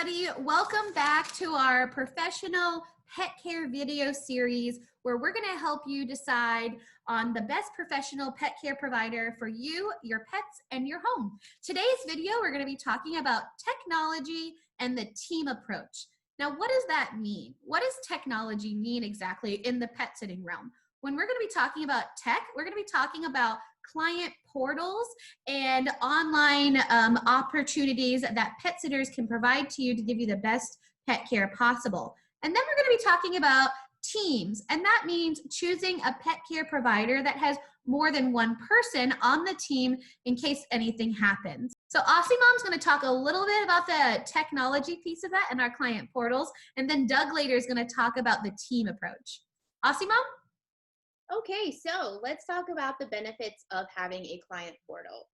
everybody. Welcome back to our professional pet care video series where we're going to help you decide on the best professional pet care provider for you, your pets, and your home. Today's video, we're going to be talking about technology and the team approach. Now, what does that mean? What does technology mean exactly in the pet sitting realm? When we're going to be talking about tech, we're going to be talking about client portals and online opportunities that pet sitters can provide to you to give you the best pet care possible. And then we're going to be talking about teams, and that means choosing a pet care provider that has more than one person on the team in case anything happens. So Aussie Mom's going to talk a little bit about the technology piece of that and our client portals, and then Doug later is going to talk about the team approach. Aussie Mom? Okay, so let's talk about the benefits of having a client portal.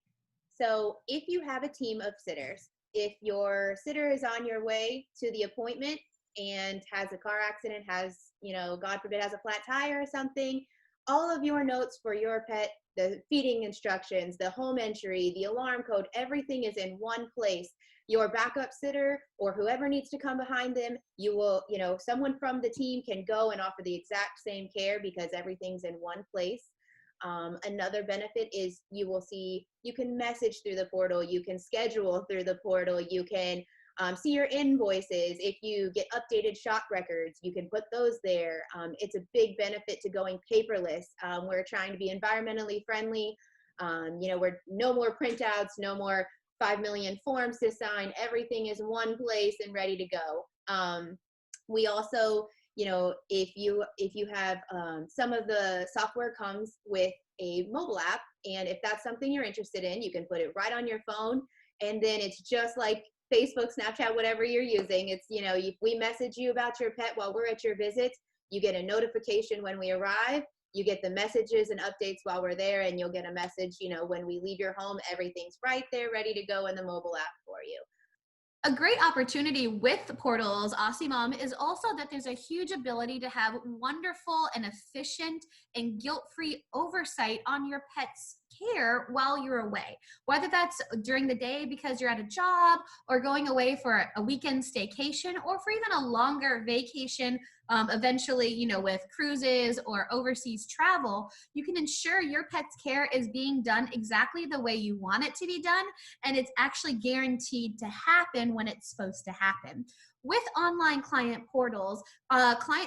So if you have a team of sitters, if your sitter is on your way to the appointment and has a car accident, has, God forbid, has a flat tire or something, all of your notes for your pet, the feeding instructions, the home entry, the alarm code, everything is in one place. Your backup sitter or whoever needs to come behind them, you will, someone from the team can go and offer the exact same care because everything's in one place. Another benefit is you can message through the portal, you can schedule through the portal, you can see your invoices. If you get updated shop records, you can put those there. It's a big benefit to going paperless. We're trying to be environmentally friendly. We're no more printouts, no more 5 million forms to sign. Everything is one place and ready to go. We also, if you have some of the software comes with a mobile app, and if that's something you're interested in, you can put it right on your phone, and then it's just like Facebook, Snapchat, whatever you're using. It's, if we message you about your pet while we're at your visit, you get a notification when we arrive. You get the messages and updates while we're there, and you'll get a message, when we leave your home, everything's right there, ready to go in the mobile app for you. A great opportunity with the portals, Aussie Mom, is also that there's a huge ability to have wonderful and efficient and guilt-free oversight on your pet's care while you're away. Whether that's during the day because you're at a job or going away for a weekend staycation or for even a longer vacation, eventually, with cruises or overseas travel, you can ensure your pet's care is being done exactly the way you want it to be done, and it's actually guaranteed to happen when it's supposed to happen. With online client portals,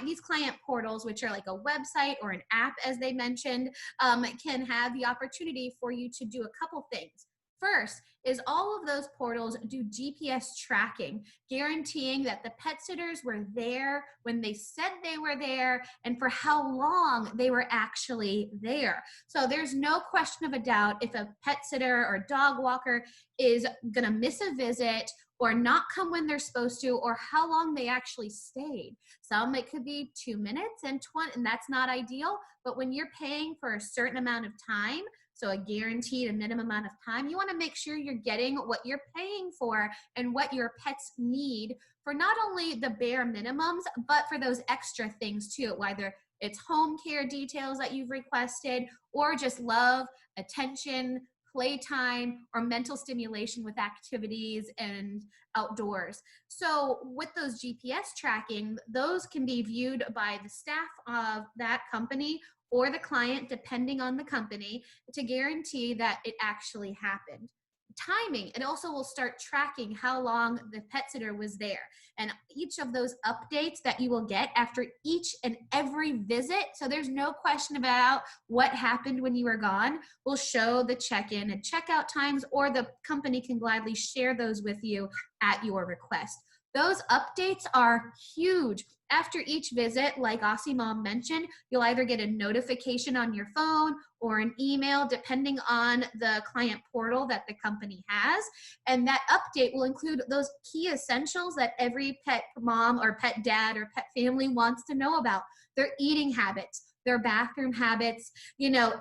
these client portals, which are like a website or an app, as they mentioned, can have the opportunity for you to do a couple things. First is all of those portals do GPS tracking, guaranteeing that the pet sitters were there when they said they were there and for how long they were actually there. So there's no question of a doubt if a pet sitter or dog walker is going to miss a visit or not come when they're supposed to, or how long they actually stayed. Some, it could be 2 minutes and that's not ideal, but when you're paying for a certain amount of time, so a guaranteed, a minimum amount of time, you wanna make sure you're getting what you're paying for and what your pets need for not only the bare minimums, but for those extra things too, whether it's home care details that you've requested, or just love, attention, playtime, or mental stimulation with activities and outdoors. So with those GPS tracking, those can be viewed by the staff of that company or the client, depending on the company, to guarantee that it actually happened. Timing, it also will start tracking how long the pet sitter was there. And each of those updates that you will get after each and every visit, so there's no question about what happened when you were gone, will show the check-in and checkout times, or the company can gladly share those with you at your request. Those updates are huge. After each visit, like Aussie Mom mentioned, you'll either get a notification on your phone or an email, depending on the client portal that the company has. And that update will include those key essentials that every pet mom or pet dad or pet family wants to know about: their eating habits, their bathroom habits,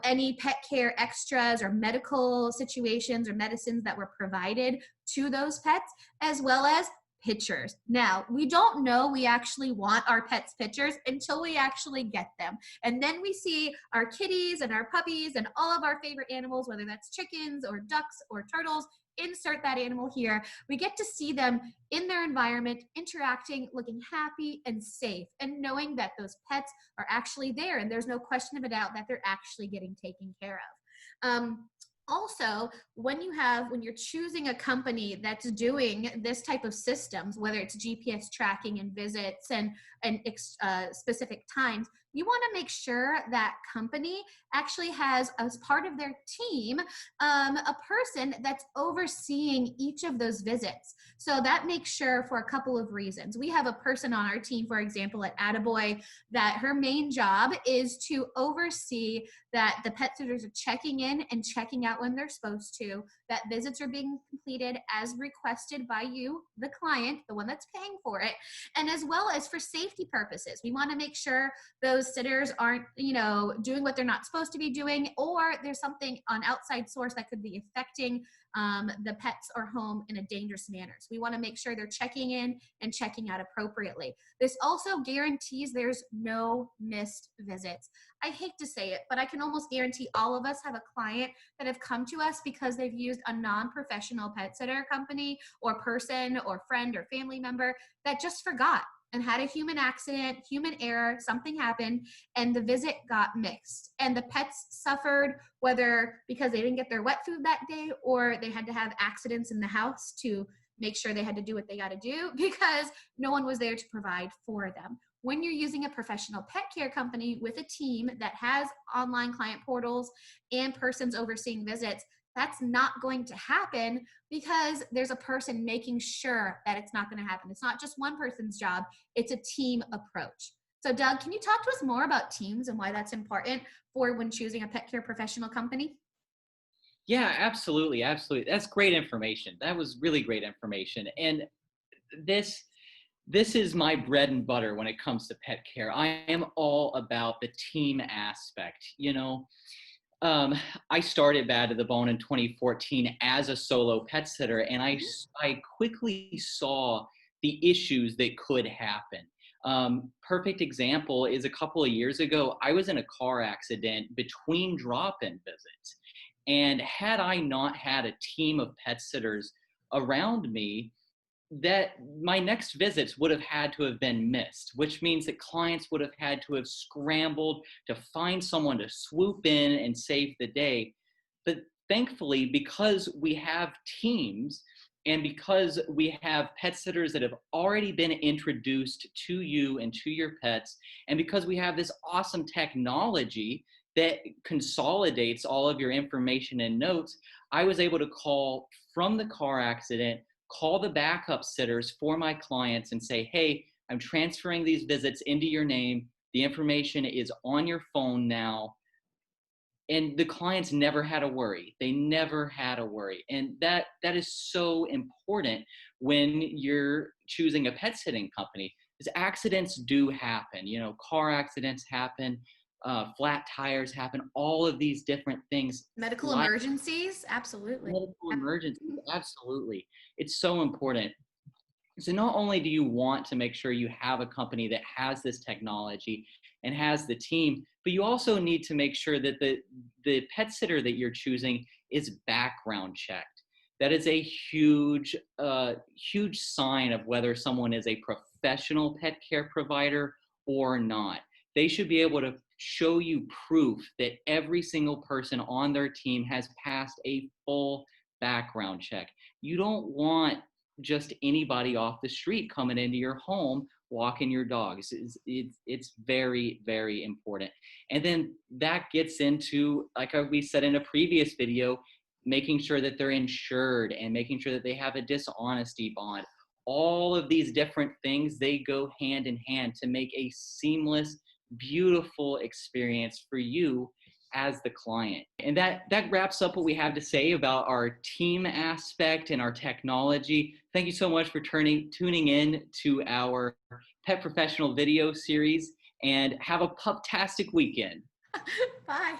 any pet care extras or medical situations or medicines that were provided to those pets, as well as pictures. Now, we don't know we actually want our pets' pictures until we actually get them. And then we see our kitties and our puppies and all of our favorite animals, whether that's chickens or ducks or turtles, insert that animal here. We get to see them in their environment, interacting, looking happy and safe, and knowing that those pets are actually there and there's no question of a doubt that they're actually getting taken care of. Also, when you're choosing a company that's doing this type of systems, whether it's GPS tracking and visits and specific times, you want to make sure that company actually has, as part of their team, a person that's overseeing each of those visits. So that makes sure, for a couple of reasons. We have a person on our team, for example, at Attaboy, that her main job is to oversee that the pet sitters are checking in and checking out when they're supposed to, that visits are being completed as requested by you, the client, the one that's paying for it, and as well as for safety purposes. We want to make sure those sitters aren't, doing what they're not supposed to be doing, or there's something on outside source that could be affecting the pets or home in a dangerous manner. So we want to make sure they're checking in and checking out appropriately. This also guarantees there's no missed visits. I hate to say it, but I can almost guarantee all of us have a client that have come to us because they've used a non-professional pet sitter company or person or friend or family member that just forgot and had a human accident, human error, something happened, and the visit got mixed. And the pets suffered, whether because they didn't get their wet food that day or they had to have accidents in the house to make sure they had to do what they got to do because no one was there to provide for them. When you're using a professional pet care company with a team that has online client portals and persons overseeing visits, that's not going to happen because there's a person making sure that it's not going to happen. It's not just one person's job, it's a team approach. So Doug, can you talk to us more about teams and why that's important for when choosing a pet care professional company? Yeah, absolutely. Absolutely. That's great information. That was really great information. And this this is my bread and butter when it comes to pet care. I am all about the team aspect. Um, I started Bad to the Bone in 2014 as a solo pet sitter, and I quickly saw the issues that could happen. Perfect example is a couple of years ago, I was in a car accident between drop-in visits. And had I not had a team of pet sitters around me, that my next visits would have had to have been missed, which means that clients would have had to have scrambled to find someone to swoop in and save the day. But thankfully, because we have teams and because we have pet sitters that have already been introduced to you and to your pets, and because we have this awesome technology that consolidates all of your information and notes, I was able to call from the car accident, call the backup sitters for my clients and say, hey, I'm transferring these visits into your name. The information is on your phone now. And the clients never had to worry. They never had to worry. And that is so important when you're choosing a pet sitting company, because accidents do happen. Car accidents happen, flat tires happen, all of these different things. Medical emergencies, absolutely. Medical emergencies, absolutely. It's so important. So not only do you want to make sure you have a company that has this technology and has the team, but you also need to make sure that the pet sitter that you're choosing is background checked. That is a huge sign of whether someone is a professional pet care provider or not. They should be able to show you proof that every single person on their team has passed a full background check. You don't want just anybody off the street coming into your home walking your dogs. It's very, very important. And then that gets into, like we said in a previous video, making sure that they're insured and making sure that they have a dishonesty bond. All of these different things, they go hand in hand to make a seamless, beautiful experience for you as the client. And that wraps up what we have to say about our team aspect and our technology. Thank you so much for tuning in to our Pet Professional video series, and have a pup-tastic weekend. Bye.